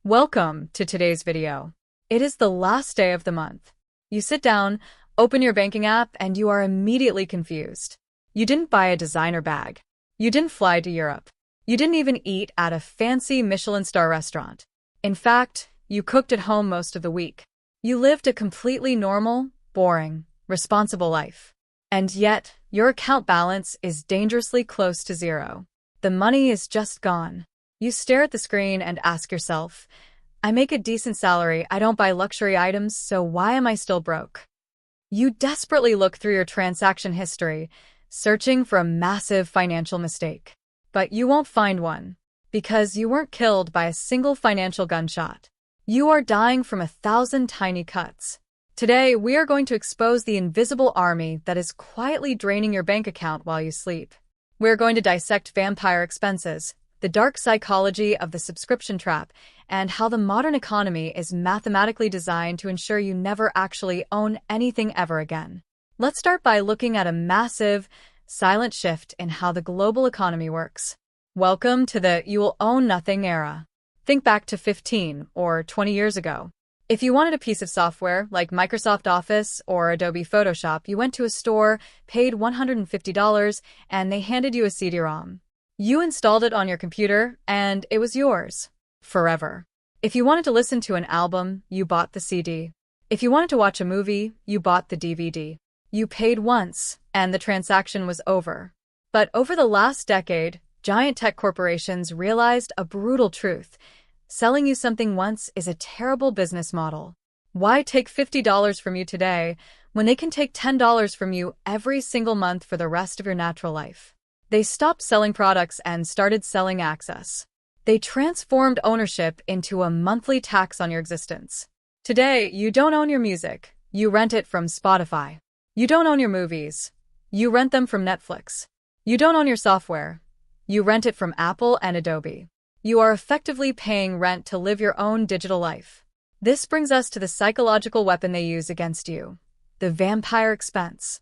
Welcome to today's video. It is the last day of the month. You sit down, open your banking app, and you are immediately confused. You didn't buy a designer bag. You didn't fly to Europe. You didn't even eat at a fancy Michelin star restaurant. In fact, you cooked at home most of the week. You lived a completely normal, boring, responsible life. And yet, your account balance is dangerously close to zero. The money is just gone. You stare at the screen and ask yourself, I make a decent salary, I don't buy luxury items, so why am I still broke? You desperately look through your transaction history, searching for a massive financial mistake. But you won't find one, because you weren't killed by a single financial gunshot. You are dying from 1,000 tiny cuts. Today, we are going to expose the invisible army that is quietly draining your bank account while you sleep. We're going to dissect vampire expenses, the dark psychology of the subscription trap, and how the modern economy is mathematically designed to ensure you never actually own anything ever again. Let's start by looking at a massive, silent shift in how the global economy works. Welcome to the you will own nothing era. Think back to 15 or 20 years ago. If you wanted a piece of software like Microsoft Office or Adobe Photoshop, you went to a store, paid $150, and they handed you a CD-ROM. You installed it on your computer, and it was yours. Forever. If you wanted to listen to an album, you bought the CD. If you wanted to watch a movie, you bought the DVD. You paid once, and the transaction was over. But over the last decade, giant tech corporations realized a brutal truth. Selling you something once is a terrible business model. Why take $50 from you today when they can take $10 from you every single month for the rest of your natural life? They stopped selling products and started selling access. They transformed ownership into a monthly tax on your existence. Today, you don't own your music. You rent it from Spotify. You don't own your movies. You rent them from Netflix. You don't own your software. You rent it from Apple and Adobe. You are effectively paying rent to live your own digital life. This brings us to the psychological weapon they use against you, the vampire expense.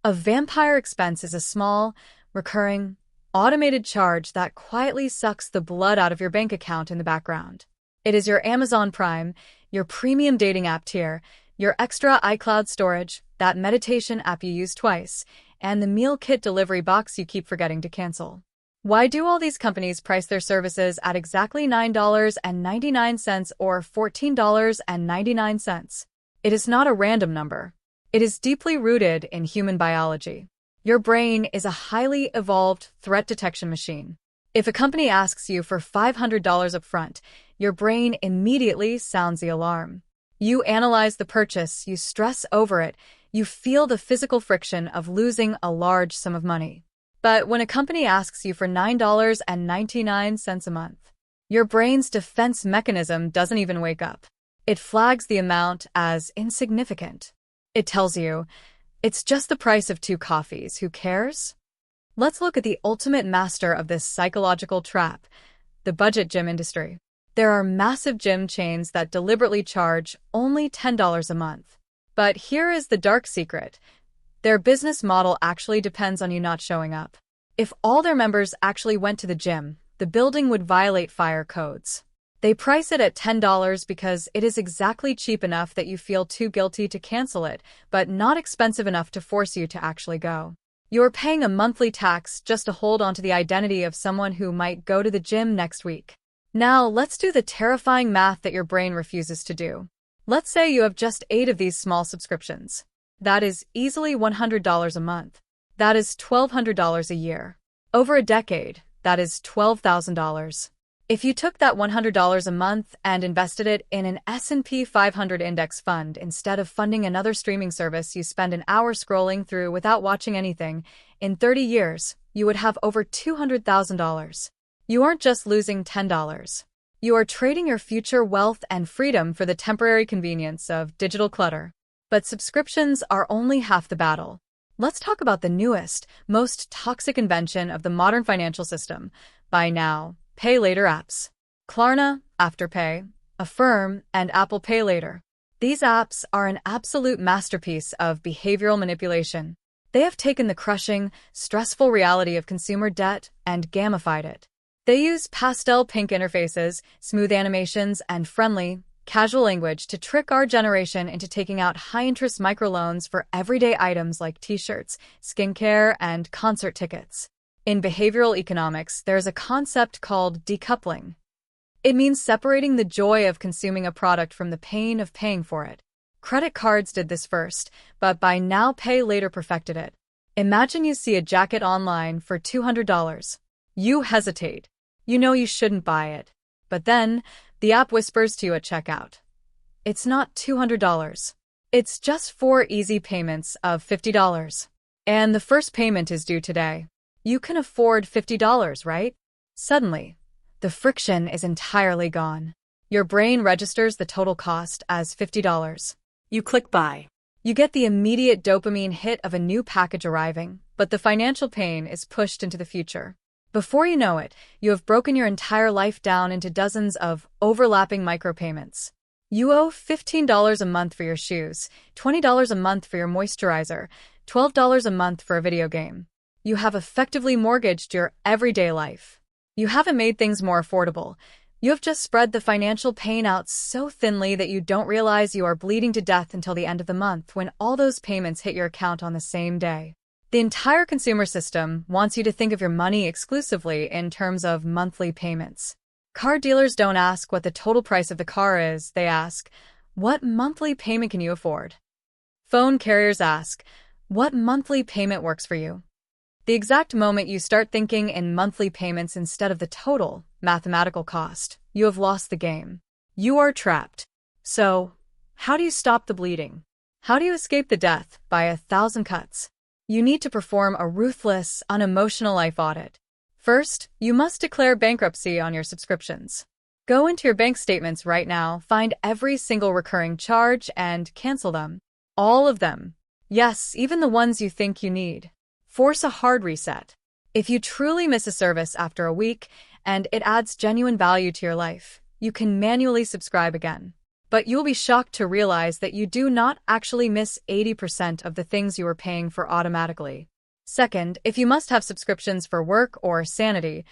A vampire expense is a small, recurring, automated charge that quietly sucks the blood out of your bank account in the background. It is your Amazon Prime, your premium dating app tier, your extra iCloud storage, that meditation app you use twice, and the meal kit delivery box you keep forgetting to cancel. Why do all these companies price their services at exactly $9.99 or $14.99? It is not a random number. It is deeply rooted in human biology. Your brain is a highly evolved threat detection machine. If a company asks you for $500 upfront, your brain immediately sounds the alarm. You analyze the purchase, you stress over it, you feel the physical friction of losing a large sum of money. But when a company asks you for $9.99 a month, your brain's defense mechanism doesn't even wake up. It flags the amount as insignificant. It tells you, it's just the price of 2 coffees, who cares? Let's look at the ultimate master of this psychological trap, the budget gym industry. There are massive gym chains that deliberately charge only $10 a month. But here is the dark secret. Their business model actually depends on you not showing up. If all their members actually went to the gym, the building would violate fire codes. They price it at $10 because it is exactly cheap enough that you feel too guilty to cancel it, but not expensive enough to force you to actually go. You're paying a monthly tax just to hold onto the identity of someone who might go to the gym next week. Now, let's do the terrifying math that your brain refuses to do. Let's say you have just 8 of these small subscriptions. That is easily $100 a month. That is $1,200 a year. Over a decade, that is $12,000. If you took that $100 a month and invested it in an S&P 500 index fund instead of funding another streaming service you spend an hour scrolling through without watching anything, in 30 years, you would have over $200,000. You aren't just losing $10. You are trading your future wealth and freedom for the temporary convenience of digital clutter. But subscriptions are only half the battle. Let's talk about the newest, most toxic invention of the modern financial system, buy now, pay later apps. Klarna, Afterpay, Affirm, and Apple Pay Later. These apps are an absolute masterpiece of behavioral manipulation. They have taken the crushing, stressful reality of consumer debt and gamified it. They use pastel pink interfaces, smooth animations, and friendly, casual language to trick our generation into taking out high-interest microloans for everyday items like t-shirts, skincare, and concert tickets. In behavioral economics, there's a concept called decoupling. It means separating the joy of consuming a product from the pain of paying for it. Credit cards did this first, but buy now, pay later perfected it. Imagine you see a jacket online for $200. You hesitate. You know you shouldn't buy it. But then, the app whispers to you at checkout. It's not $200. It's just 4 easy payments of $50. And the first payment is due today. You can afford $50, right? Suddenly, the friction is entirely gone. Your brain registers the total cost as $50. You click buy. You get the immediate dopamine hit of a new package arriving, but the financial pain is pushed into the future. Before you know it, you have broken your entire life down into dozens of overlapping micropayments. You owe $15 a month for your shoes, $20 a month for your moisturizer, $12 a month for a video game. You have effectively mortgaged your everyday life. You haven't made things more affordable. You have just spread the financial pain out so thinly that you don't realize you are bleeding to death until the end of the month when all those payments hit your account on the same day. The entire consumer system wants you to think of your money exclusively in terms of monthly payments. Car dealers don't ask what the total price of the car is, they ask, what monthly payment can you afford? Phone carriers ask, what monthly payment works for you? The exact moment you start thinking in monthly payments instead of the total mathematical cost, you have lost the game. You are trapped. So, how do you stop the bleeding? How do you escape the death by 1,000 cuts? You need to perform a ruthless, unemotional life audit. First, you must declare bankruptcy on your subscriptions. Go into your bank statements right now, find every single recurring charge, and cancel them. All of them. Yes, even the ones you think you need. Force a hard reset. If you truly miss a service after a week and it adds genuine value to your life, you can manually subscribe again. But you'll be shocked to realize that you do not actually miss 80% of the things you are paying for automatically. Second, if you must have subscriptions for work or sanity,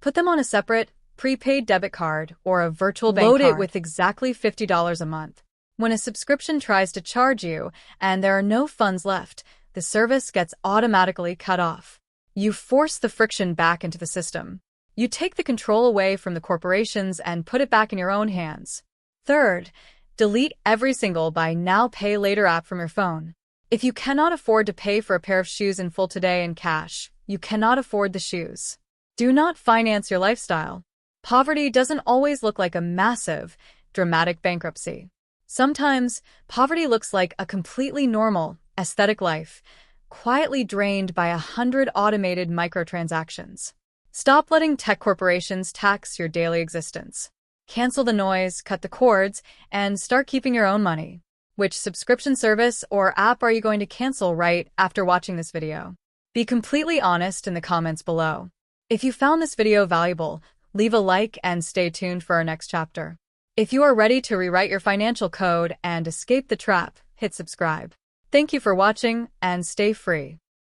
put them on a separate, prepaid debit card or a virtual bank card. Load it with exactly $50 a month. When a subscription tries to charge you and there are no funds left, the service gets automatically cut off. You force the friction back into the system. You take the control away from the corporations and put it back in your own hands. Third, delete every single buy now, pay later app from your phone. If you cannot afford to pay for a pair of shoes in full today in cash, you cannot afford the shoes. Do not finance your lifestyle. Poverty doesn't always look like a massive, dramatic bankruptcy. Sometimes, poverty looks like a completely normal, aesthetic life, quietly drained by 100 automated microtransactions. Stop letting tech corporations tax your daily existence. Cancel the noise, cut the cords, and start keeping your own money. Which subscription service or app are you going to cancel right after watching this video? Be completely honest in the comments below. If you found this video valuable, leave a like and stay tuned for our next chapter. If you are ready to rewrite your financial code and escape the trap, hit subscribe. Thank you for watching and stay free.